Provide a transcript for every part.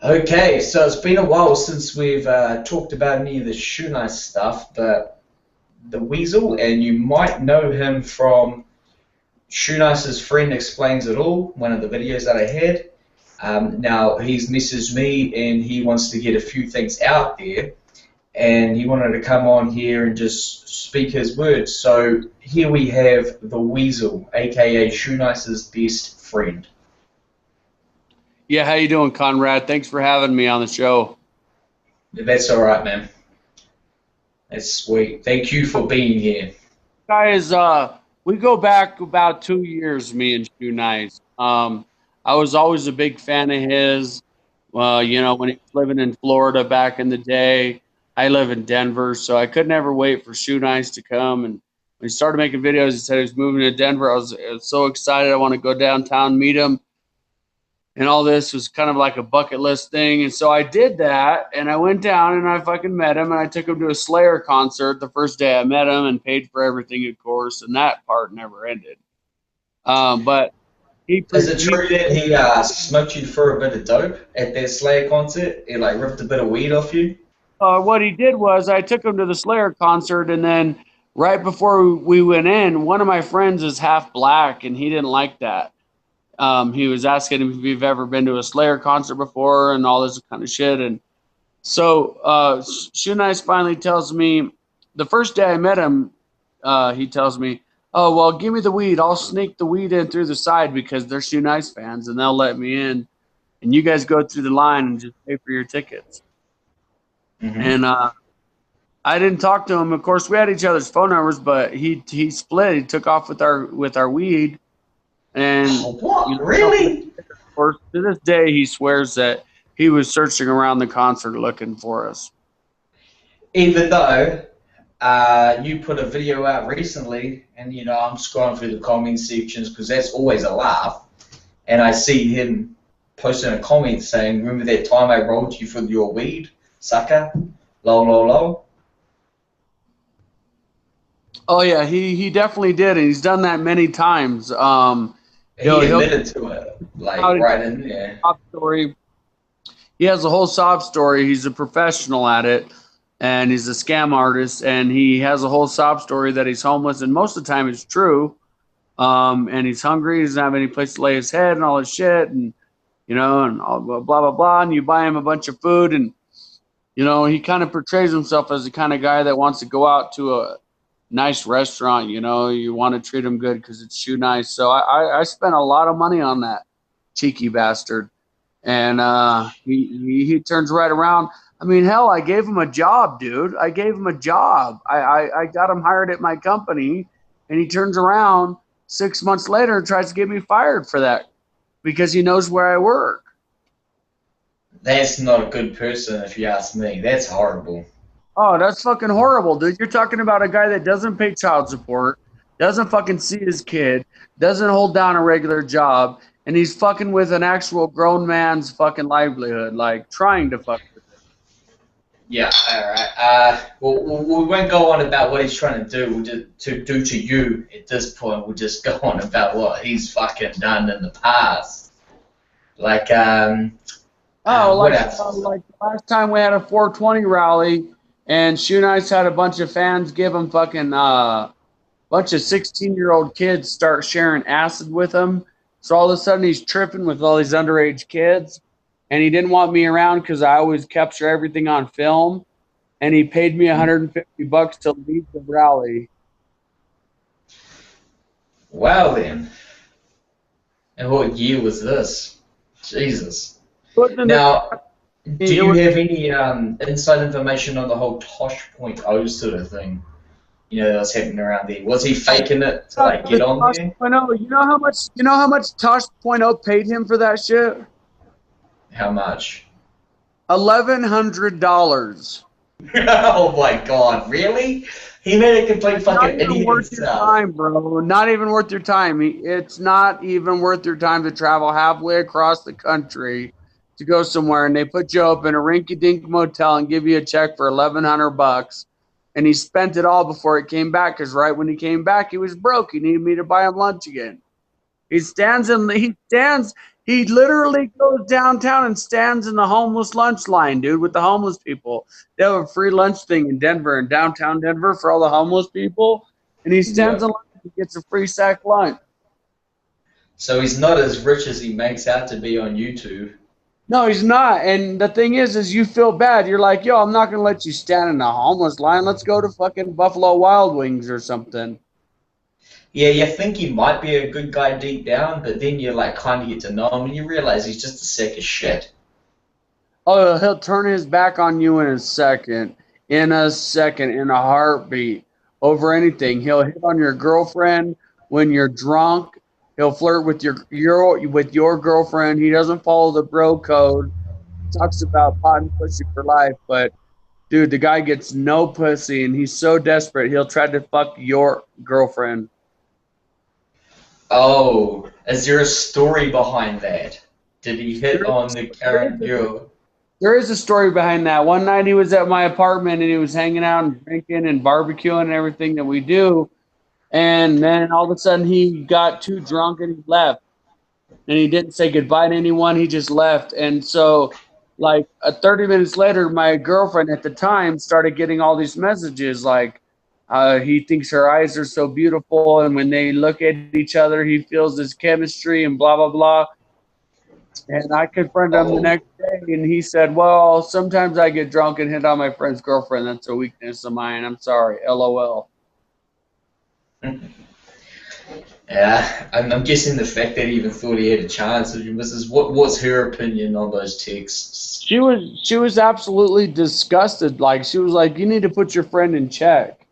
Okay, so it's been a while since we've talked about any of the Shoenice stuff, but the Weasel, and you might know him from Shoenice's Friend Explains It All, one of the videos that I had. Now, he's messaged me and he wants to get a few things out there, and he wanted to come on here and just speak his words. So here we have the Weasel, aka Shoenice's best friend. Yeah, how you doing, Conrad? Thanks for having me on the show. That's all right, man. That's sweet. Thank you for being here. Guys, we go back about 2 years, me and Shoe Nice. I was always a big fan of his. When he was living in Florida back in the day, I live in Denver, so I could never wait for Shoe Nice to come. And when he started making videos, he said he was moving to Denver. I was so excited. I want to go downtown, meet him. And all this was kind of like a bucket list thing. And so I did that, and I went down and I fucking met him, and I took him to a Slayer concert the first day I met him and paid for everything, of course, and that part never ended. But Is it true that he smoked you for a bit of dope at that Slayer concert? He like ripped a bit of weed off you? what he did was I took him to the Slayer concert, and then right before we went in, one of my friends is half black, and he didn't like that. He was asking him if you've ever been to a Slayer concert before and all this kind of shit. And so Shoe Nice finally tells me, the first day I met him, he tells me, "Oh, well, give me the weed. I'll sneak the weed in through the side because they're Shoe Nice fans and they'll let me in. And you guys go through the line and just pay for your tickets." Mm-hmm. And I didn't talk to him. Of course, we had each other's phone numbers, but he split. He took off with our weed. And what? Really? Of course, to this day, he swears that he was searching around the concert looking for us. Even though you put a video out recently, and I'm scrolling through the comment sections because that's always a laugh, and I see him posting a comment saying, "Remember that time I rolled you for your weed, sucker? Lol, lol, lol." Oh yeah, he definitely did, and he's done that many times. He admitted to it, like right in there. Story. He has a whole sob story. He's a professional at it, and he's a scam artist, and he has a whole sob story that he's homeless, and most of the time it's true. And he's hungry. He doesn't have any place to lay his head and all this shit, and and all, blah blah blah. And you buy him a bunch of food, and he kind of portrays himself as the kind of guy that wants to go out to a nice restaurant. You want to treat him good because it's Shoe Nice. So I spent a lot of money on that cheeky bastard, and he turns right around. I mean, hell, I gave him a job, dude. I gave him a job. I got him hired at my company, and he turns around 6 months later and tries to get me fired for that because he knows where I work. That's not a good person, if you ask me. That's horrible. Oh, that's fucking horrible, dude. You're talking about a guy that doesn't pay child support, doesn't fucking see his kid, doesn't hold down a regular job, and he's fucking with an actual grown man's fucking livelihood, like trying to fuck with it. Yeah, all right. Well, we won't go on about what he's trying to do. To do to you at this point. We'll just go on about what he's fucking done in the past. Like, like the last time we had a 420 rally. And Shoe Nice had a bunch of fans give him fucking bunch of 16-year-old kids start sharing acid with him. So all of a sudden he's tripping with all these underage kids. And he didn't want me around because I always capture everything on film. And he paid me $150 to leave the rally. Wow, then. And what year was this? Jesus. Now, do you have any inside information on the whole Tosh.0 sort of thing? That was happening around there. Was he faking it to like get on there? You know how much Tosh.0 paid him for that shit? How much? $1,100. Oh my God! Really? He made a complete fucking idiot himself. Not even worth your time, bro. Not even worth your time. It's not even worth your time to travel halfway across the country to go somewhere, and they put you up in a rinky-dink motel and give you a check for $1,100, and he spent it all before it came back, because right when he came back, he was broke. He needed me to buy him lunch again. He literally goes downtown and stands in the homeless lunch line, dude, with the homeless people. They have a free lunch thing in Denver, in downtown Denver, for all the homeless people. And he stands in Yep. line and gets a free sack lunch. So he's not as rich as he makes out to be on YouTube. No, he's not. And the thing is you feel bad. You're like, yo, I'm not going to let you stand in a homeless line. Let's go to fucking Buffalo Wild Wings or something. Yeah, you think he might be a good guy deep down, but then you like kind of get to know him and you realize he's just a sack of shit. Oh, he'll turn his back on you in a second, in a heartbeat, over anything. He'll hit on your girlfriend when you're drunk. He'll flirt with your girlfriend. He doesn't follow the bro code. He talks about pot and pussy for life, but dude, the guy gets no pussy, and he's so desperate he'll try to fuck your girlfriend. Oh, is there a story behind that? Did he hit on the current girl? There is a story behind that. One night he was at my apartment and he was hanging out and drinking and barbecuing and everything that we do. And then all of a sudden he got too drunk and he left. And he didn't say goodbye to anyone. He just left. And so, like, 30 minutes later, my girlfriend at the time started getting all these messages like, he thinks her eyes are so beautiful. And when they look at each other, he feels this chemistry and blah, blah, blah. And I confronted him the Oh, next day, and he said, well, sometimes I get drunk and hit on my friend's girlfriend. That's a weakness of mine. I'm sorry. LOL. yeah. I'm guessing the fact that he even thought he had a chance of you, Mrs. What was her opinion on those texts? She was absolutely disgusted. Like, she was like, you need to put your friend in check.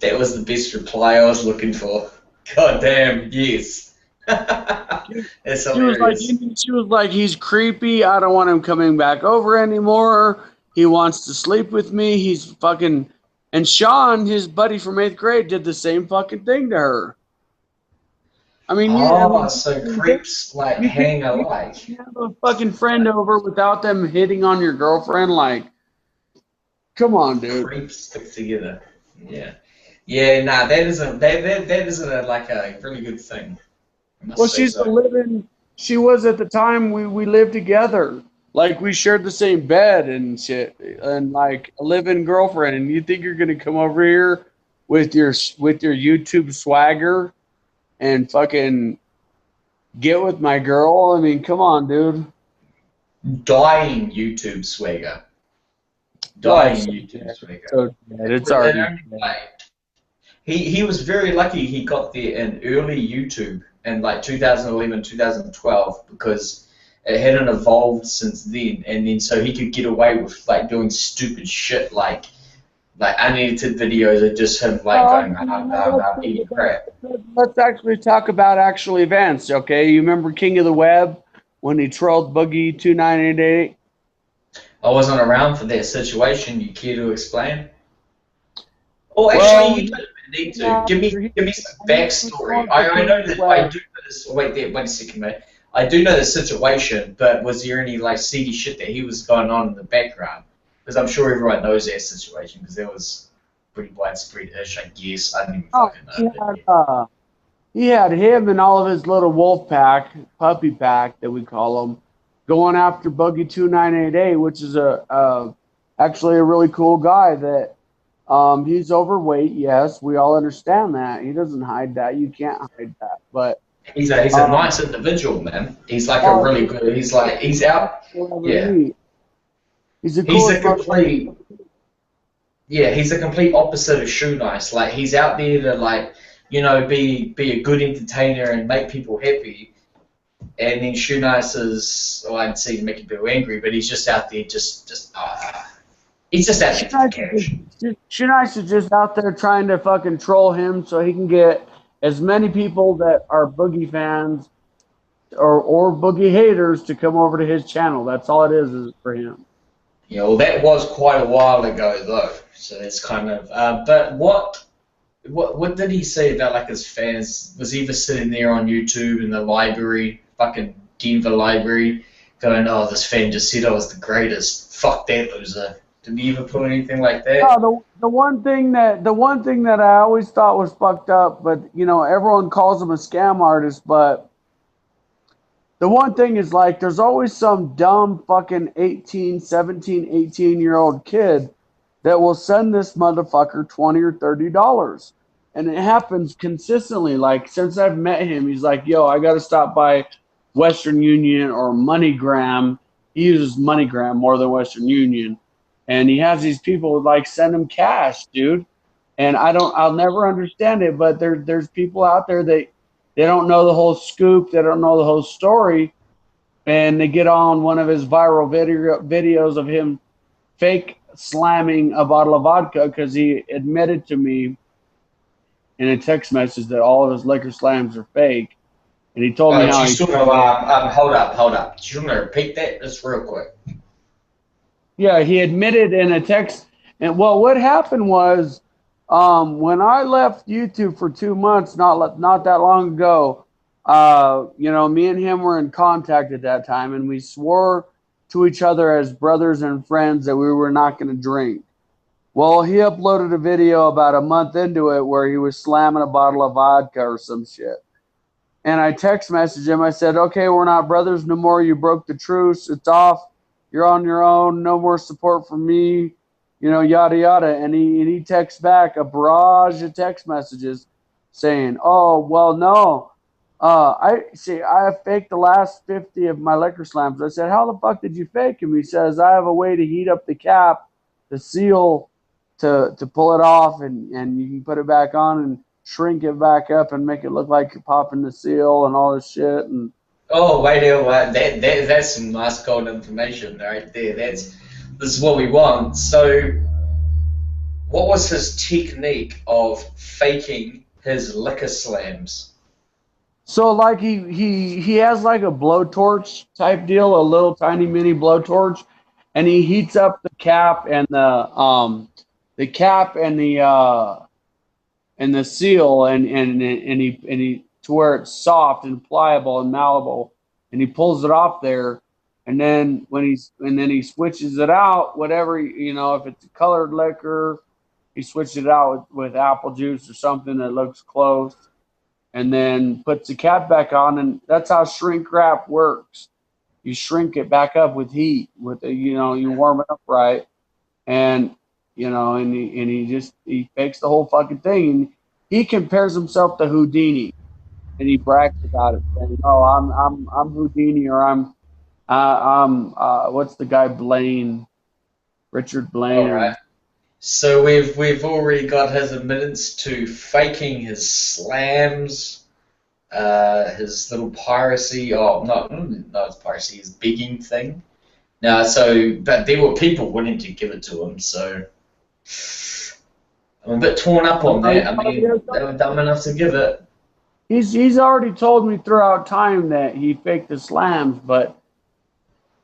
That was the best reply I was looking for. God damn, yes. That's hilarious. She was like, he's creepy. I don't want him coming back over anymore. He wants to sleep with me. He's fucking. And Sean, his buddy from 8th grade, did the same fucking thing to her. Oh, so creeps like you hang can't alike. have a fucking friend over without them hitting on your girlfriend. Like, come on, dude. Creeps stick together. Yeah. Yeah, nah, that isn't like a really good thing. I must Well, say so. she was at the time we lived together. Like, we shared the same bed and shit, and like a living girlfriend. And you think you're gonna come over here with your YouTube swagger and fucking get with my girl? I mean, come on, dude. Dying YouTube swagger. Oh, Dying it's so YouTube bad. swagger. So bad. It's And already only bad. like he was very lucky he got there in early YouTube in like 2011, 2012 because it hadn't evolved since then, and then so he could get away with like doing stupid shit like unedited videos of just him like going eating crap. Let's actually talk about actual events, okay? You remember King of the Web when he trolled Boogie 2988? I wasn't around for that situation. You care to explain? Oh, Well, actually, you don't even need to. Give me some backstory. I know that I do know this. Wait there, wait a second, mate. I do know the situation, but was there any like seedy shit that he was going on in the background? Because I'm sure everyone knows that situation because that was pretty widespread-ish, I guess. I didn't even Oh, fucking know. he had him and all of his little wolf pack, puppy pack that we call them, going after Boogie 2988, which is actually a really cool guy that he's overweight. Yes, we all understand that. He doesn't hide that. You can't hide that. But He's a nice individual, man. He's like a really good. He's out. Yeah. He's a He's cool a complete. Yeah, he's a complete opposite of Shoenice. Like he's out there to like, be a good entertainer and make people happy. And then Shoenice is, well, I'd say making people angry, but he's just out there he's just out there for cash. Shoenice is just out there trying to fucking troll him so he can get as many people that are Boogie fans or Boogie haters to come over to his channel. That's all it is for him. Yeah, well, that was quite a while ago, though. So it's kind of. But what did he say about like his fans? Was he just sitting there on YouTube in the library, fucking Denver library, going, "Oh, this fan just said I was the greatest. Fuck that loser." Did he ever put anything like that? No, the one thing that I always thought was fucked up, but you know, everyone calls him a scam artist, but the one thing is like there's always some dumb fucking 18, 17, 18-year-old kid that will send this motherfucker 20 or $30. And it happens consistently. Like since I've met him, he's like, yo, I gotta stop by Western Union or MoneyGram. He uses MoneyGram more than Western Union. And he has these people like send him cash, dude. And I'll never understand it, but there's people out there that they don't know the whole scoop, they don't know the whole story, and they get on one of his viral videos of him fake slamming a bottle of vodka because he admitted to me in a text message that all of his liquor slams are fake. And he told me how he... Hold up. Do you want to repeat that just real quick? Yeah, he admitted in a text. And well, what happened was when I left YouTube for 2 months, not that long ago, you know, me and him were in contact at that time, and we swore to each other as brothers and friends that we were not going to drink. Well, he uploaded a video about a month into it where he was slamming a bottle of vodka or some shit. And I text messaged him. I said, okay, we're not brothers no more. You broke the truce. It's off. You're on your own. No more support from me. You know, yada, yada. And he texts back a barrage of text messages saying, oh, well, no. I have faked the last 50 of my liquor slams. I said, how the fuck did you fake him? He says, I have a way to heat up the cap, the seal, to pull it off, and you can put it back on and shrink it back up and make it look like you're popping the seal and all this shit. And oh, wait, that's some nice cold information right there. This is what we want. So, what was his technique of faking his liquor slams? So, like he has like a blowtorch type deal, a little tiny mini blowtorch, and he heats up the cap and the seal and he to where it's soft and pliable and malleable, and he pulls it off there, and then he switches it out, whatever, you know, if it's a colored liquor, he switches it out with apple juice or something that looks close, and then puts the cap back on, and that's how shrink wrap works. You shrink it back up with heat, you know, you warm it up right, and you know, and he fakes the whole fucking thing, and he compares himself to Houdini, and he brags about it, saying, "Oh, I'm Houdini, or I'm what's the guy Richard Blaine." All right. So we've already got his admittance to faking his slams, his little piracy. Oh, not his piracy, his begging thing. Now, but there were people willing to give it to him, so I'm a bit torn up on that. I mean, they were dumb enough to give it. He's already told me throughout time that he faked the slams, but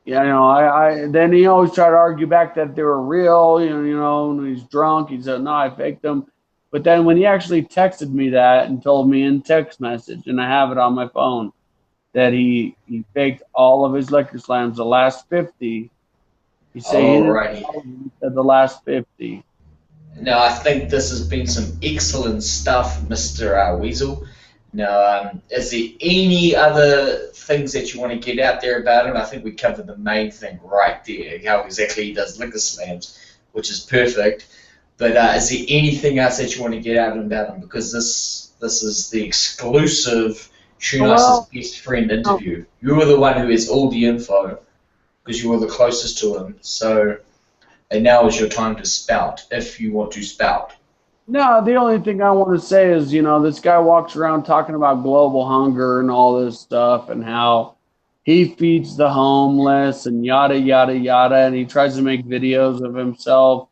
you know, then he always tried to argue back that they were real. You know, when he's drunk, he said, "No, I faked them." But then when he actually texted me that and told me in text message, and I have it on my phone, that he faked all of his liquor slams, the last 50. He said he said the last 50. Now, I think this has been some excellent stuff, Mr. Weasel. Now, is there any other things that you want to get out there about him? I think we covered the main thing right there, how exactly he does liquor slams, which is perfect. But is there anything else that you want to get out about him? Because this is the exclusive Shoenice's best friend interview. You were the one who has all the info because you were the closest to him. So, and now is your time to spout, if you want to spout. No, the only thing I want to say is, you know, this guy walks around talking about global hunger and all this stuff and how he feeds the homeless and yada, yada, yada. And he tries to make videos of himself,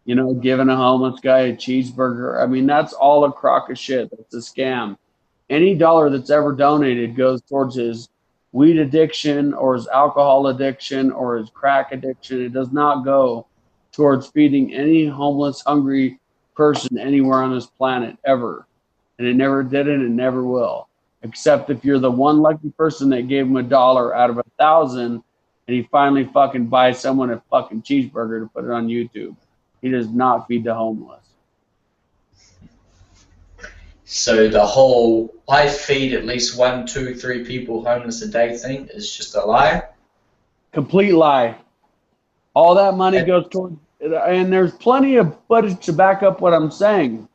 you know, giving a homeless guy a cheeseburger. I mean, that's all a crock of shit. That's a scam. Any dollar that's ever donated goes towards his weed addiction or his alcohol addiction or his crack addiction. It does not go towards feeding any homeless, hungry person anywhere on this planet ever. And it never did it and never will. Except if you're the one lucky person that gave him $1 out of 1,000 and he finally fucking buys someone a fucking cheeseburger to put it on YouTube. He does not feed the homeless. So the whole I feed at least 1, 2, 3 people homeless a day thing is just a lie. Complete lie. All that money And, goes toward, and there's plenty of footage to back up what I'm saying.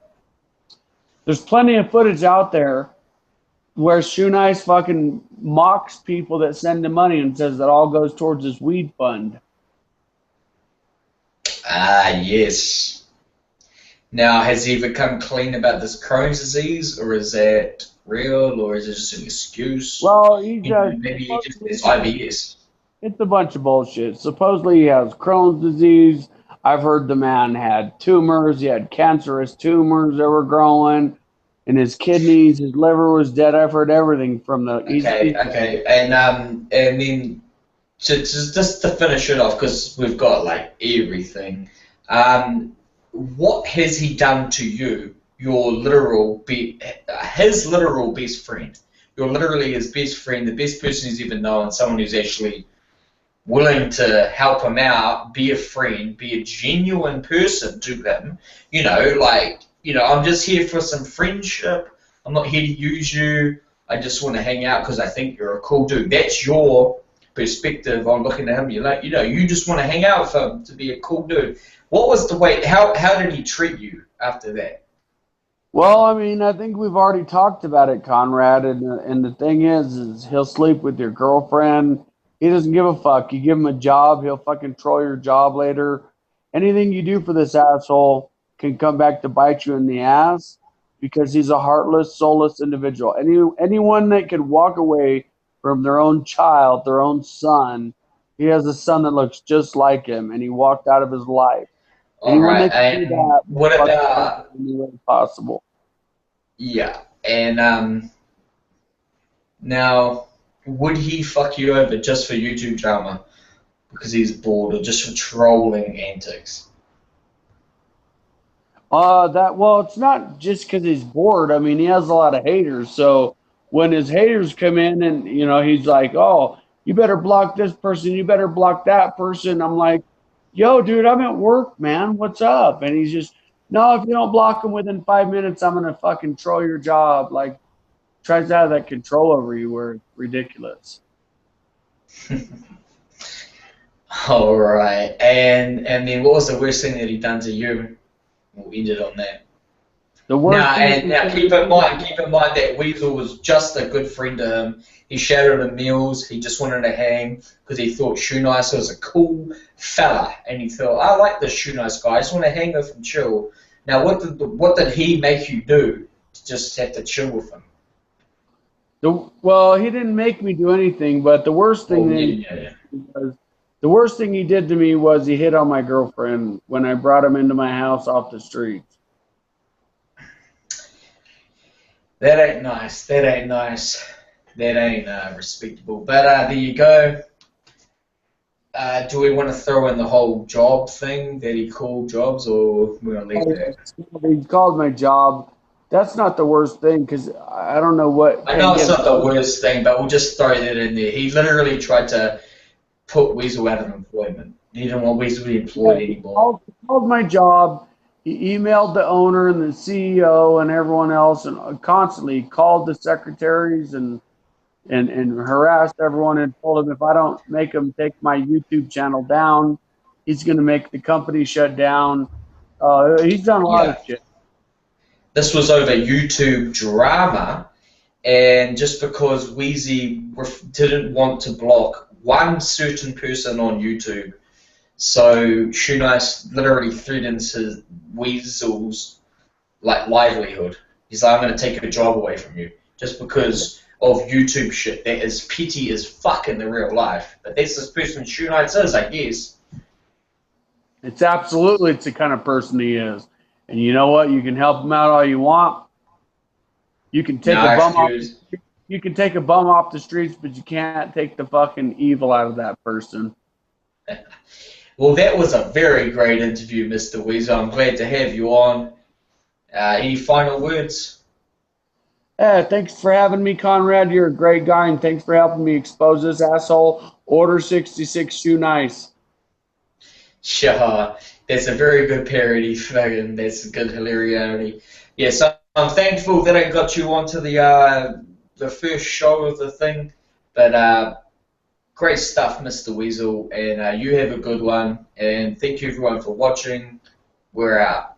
There's plenty of footage out there where Shoenice fucking mocks people that send him money and says that all goes towards his weed fund. yes. Now, has he ever come clean about this Crohn's disease, or is that real, or is it just an excuse? Well, he's Maybe he just has IBS. It's a bunch of bullshit. Supposedly he has Crohn's disease. I've heard the man had tumors. He had cancerous tumors that were growing in his kidneys. His liver was dead. I've heard everything from the. Okay, and then just to finish it off, because we've got like everything. What has he done to you? His literal best friend. You're literally his best friend, the best person he's ever known, someone who's actually willing to help him out, be a friend, be a genuine person to him. I'm just here for some friendship. I'm not here to use you. I just want to hang out because I think you're a cool dude. That's your perspective on looking at him. You're like, you just want to hang out with him to be a cool dude. What was the way? How did he treat you after that? Well, I mean, I think we've already talked about it, Conrad. And the thing is he'll sleep with your girlfriend. He doesn't give a fuck. You give him a job, he'll fucking troll your job later. Anything you do for this asshole can come back to bite you in the ass because he's a heartless, soulless individual. Anyone that can walk away from their own child, their own son, he has a son that looks just like him, and he walked out of his life. All right, and what about possible? Yeah, and now would he fuck you over just for YouTube drama because he's bored, or just for trolling antics? It's not just because he's bored. I mean, he has a lot of haters. So when his haters come in, and he's like, "Oh, you better block this person. You better block that person." I'm like, yo, dude, I'm at work, man. What's up? And he's just, no, if you don't block him within 5 minutes, I'm going to fucking troll your job. Like, tries to have that control over you where it's ridiculous. All right. And then what was the worst thing that he done to you? We'll end it on that. The worst now keep in mind that Weasel was just a good friend to him. He shouted him meals. He just wanted to hang because he thought Shoenice was a cool fella, and he thought, I like this Shoenice guy. I just want to hang with him, chill. Now, what did he make you do to just have to chill with him? Well, he didn't make me do anything, but the worst thing the worst thing he did to me was he hit on my girlfriend when I brought him into my house off the streets. That ain't nice. That ain't respectable. But there you go. Do we want to throw in the whole job thing that he called jobs, or we're going to leave that? He called my job. That's not the worst thing, because I don't know what... I know it's not the worst thing, but we'll just throw that in there. He literally tried to put Weasel out of employment. He didn't want Weasel to be employed anymore. He called my job. He emailed the owner and the CEO and everyone else, and constantly called the secretaries and harassed everyone and told them if I don't make him take my YouTube channel down, he's going to make the company shut down. He's done a lot of shit. This was over YouTube drama, and just because Weezy didn't want to block one certain person on YouTube, so Shoenice literally threatens his Weasel's livelihood. He's like, I'm going to take your job away from you just because of YouTube shit that is petty as fuck in the real life. But that's this person Shoenice is, I guess. It's the kind of person he is. And you know what? You can help him out all you want. You can take a bum off. You can take a bum off the streets, but you can't take the fucking evil out of that person. Well, that was a very great interview, Mr. Weasel. I'm glad to have you on. Any final words? Thanks for having me, Conrad. You're a great guy, and thanks for helping me expose this asshole. Order 66 Shoenice. Sure, that's a very good parody. Fucking, that's good hilarity. Yes, I'm thankful that I got you onto the first show of the thing. But great stuff, Mr. Weasel, and you have a good one. And thank you everyone for watching. We're out.